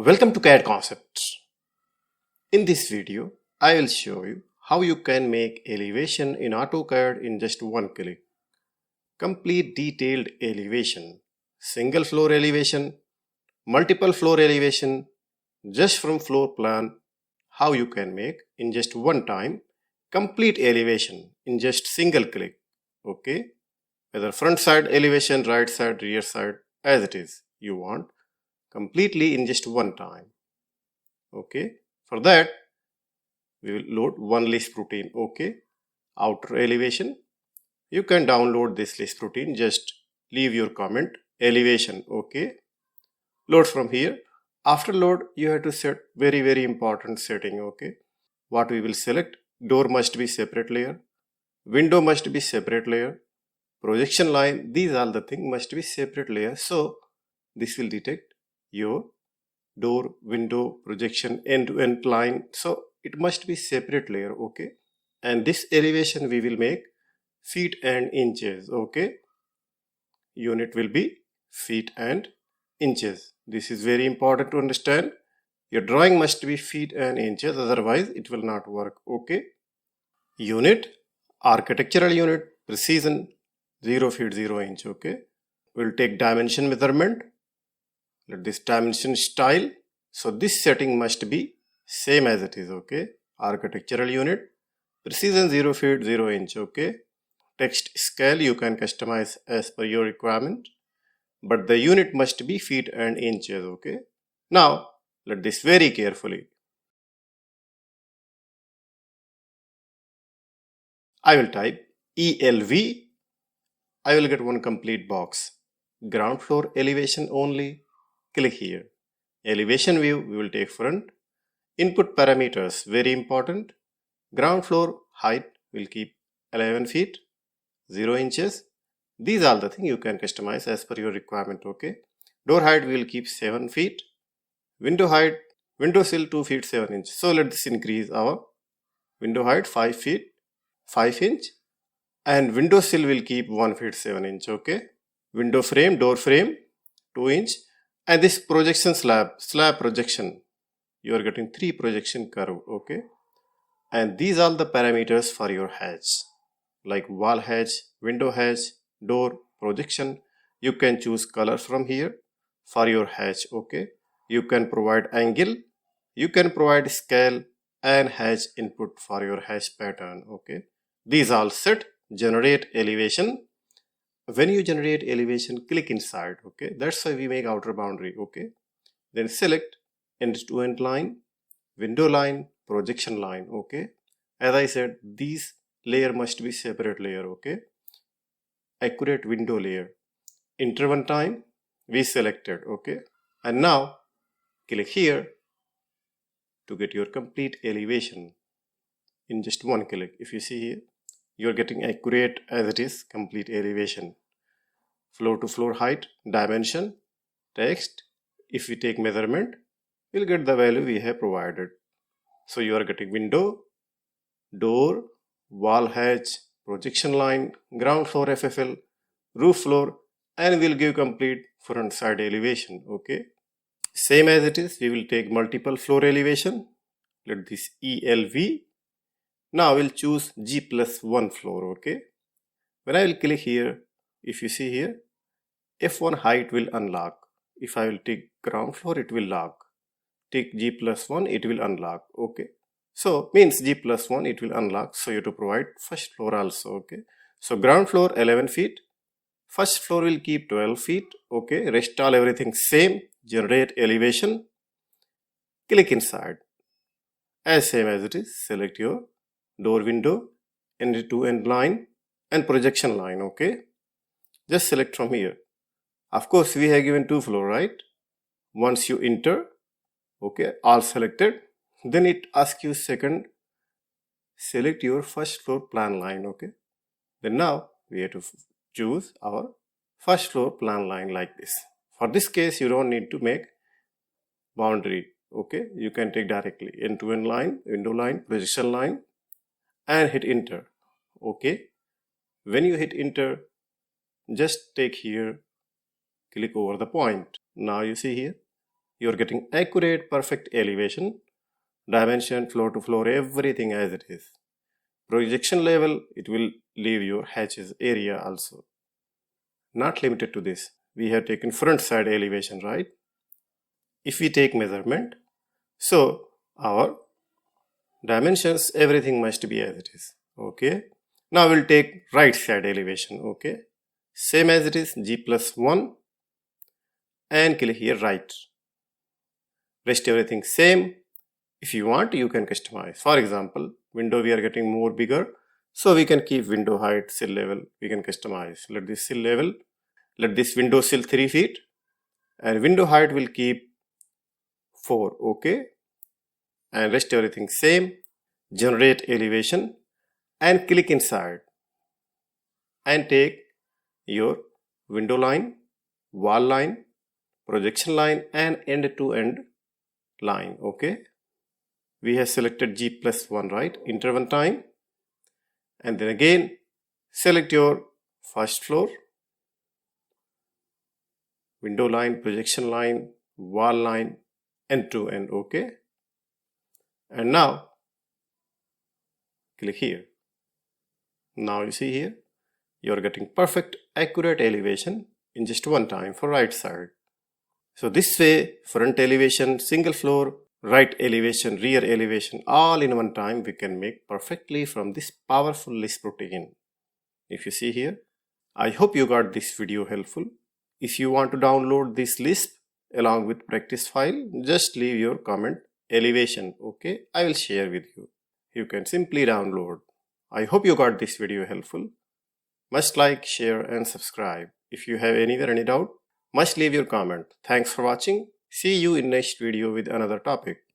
Welcome to CAD Concepts. In this video, I will show you how you can make elevation in AutoCAD in just one click. Complete detailed elevation, single floor elevation, multiple floor elevation, just from floor plan, how you can make in just one time, complete elevation in just single click. Okay, whether front side elevation, right side, rear side, as it is, you want completely in just one time. Okay, for that we will load one list routine. Okay, outer elevation, you can download this list routine, just leave your comment elevation. Okay, load from here. After load, you have to set very important setting. Okay, what we will select: door must be separate layer, window must be separate layer, projection line, these all the things must be separate layer. So this will detect your door, window, projection, end-to-end line. So it must be separate layer. Okay, and this elevation we will make feet and inches. Okay, unit will be feet and inches. This is very important to understand. Your drawing must be feet and inches, otherwise it will not work. Okay, unit, architectural unit, precision 0 feet 0 inch. Okay, we'll take dimension measurement. Let this dimension style. So this setting must be same as it is. Okay, architectural unit, precision 0 feet 0 inch. Okay, text scale you can customize as per your requirement, but the unit must be feet and inches. Okay, now let this very carefully. I will type ELV. I will get one complete box. Ground floor elevation only. Click here. Elevation view, we will take front. Input parameters, very important. Ground floor height will keep 11 feet 0 inches. These are the things you can customize as per your requirement. Okay, door height we will keep 7 feet. Window height, window sill 2 feet 7 inches. So let this increase our window height 5 feet 5 inch, and window sill will keep 1 feet 7 inch. Okay, window frame, door frame 2 inch, and this projection slab projection, you are getting 3 projection curve. Okay, and these are the parameters for your hatch, like wall hatch, window hatch, door, projection. You can choose color from here for your hatch. Okay, you can provide angle, you can provide scale and hatch input for your hatch pattern. Okay, these all set. Generate elevation. When you generate elevation, click inside. Okay, that's why we make outer boundary. Okay, then select end-to-end line, window line, projection line. Okay, as I said, these layer must be separate layer. Okay, accurate window layer. Interval time we selected. Okay, and now click here to get your complete elevation in just one click. If you see here, you are getting accurate as it is complete elevation. Floor to floor height, dimension, text. If we take measurement, we'll get the value we have provided. So you are getting window, door, wall hatch, projection line, ground floor FFL, roof floor, and we'll give complete front side elevation. Okay, same as it is, we will take multiple floor elevation. Let this ELV. Now we'll choose G+1 floor. Okay, when I will click here, if you see here, F1 height will unlock. If I will take ground floor, it will lock. Take G+1, it will unlock. Okay, so means G+1 it will unlock. So you have to provide first floor also. Okay, so ground floor 11 feet, first floor will keep 12 feet. Okay, rest all everything same. Generate elevation. Click inside. As same as it is, select your door, window, end-to-end line and projection line. Okay, just select from here. Of course, we have given 2 floor, right? Once you enter, okay, all selected, then it asks you second, select your first floor plan line. Okay, then now we have to choose our first floor plan line like this. For this case, you don't need to make boundary. Okay, you can take directly end-to-end line, window line, projection line, and hit enter. Okay, when you hit enter, just take here, click over the point. Now you see here, you are getting accurate, perfect elevation, dimension, floor to floor, everything as it is. Projection level, it will leave your hatches area also. Not limited to this, we have taken front side elevation, right? If we take measurement, so our dimensions, everything must be as it is. Okay. Now we'll take right side elevation. Okay. Same as it is, G+1, and click here right. Rest everything same. If you want, you can customize. For example, window we are getting more bigger, so we can keep window height, sill level, we can customize. Let this sill level, let this window sill 3 feet, and window height will keep 4. Okay. And rest everything same. Generate elevation and click inside and take your window line, wall line, projection line, and end to end line. Okay, we have selected G+1, right? Enter one time, and then again select your first floor, window line, projection line, wall line, end to end. Okay, and now click here. Now you see here, you are getting perfect, accurate elevation in just one time for right side. So this way, front elevation, single floor, right elevation, rear elevation, all in one time we can make perfectly from this powerful Lisp routine. If you see here, I hope you got this video helpful. If you want to download this Lisp along with practice file, just leave your comment elevation. Okay, I will share with you. You can simply download. I hope you got this video helpful. Must like, share and subscribe. If you have anywhere any doubt, must leave your comment. Thanks for watching. See you in next video with another topic.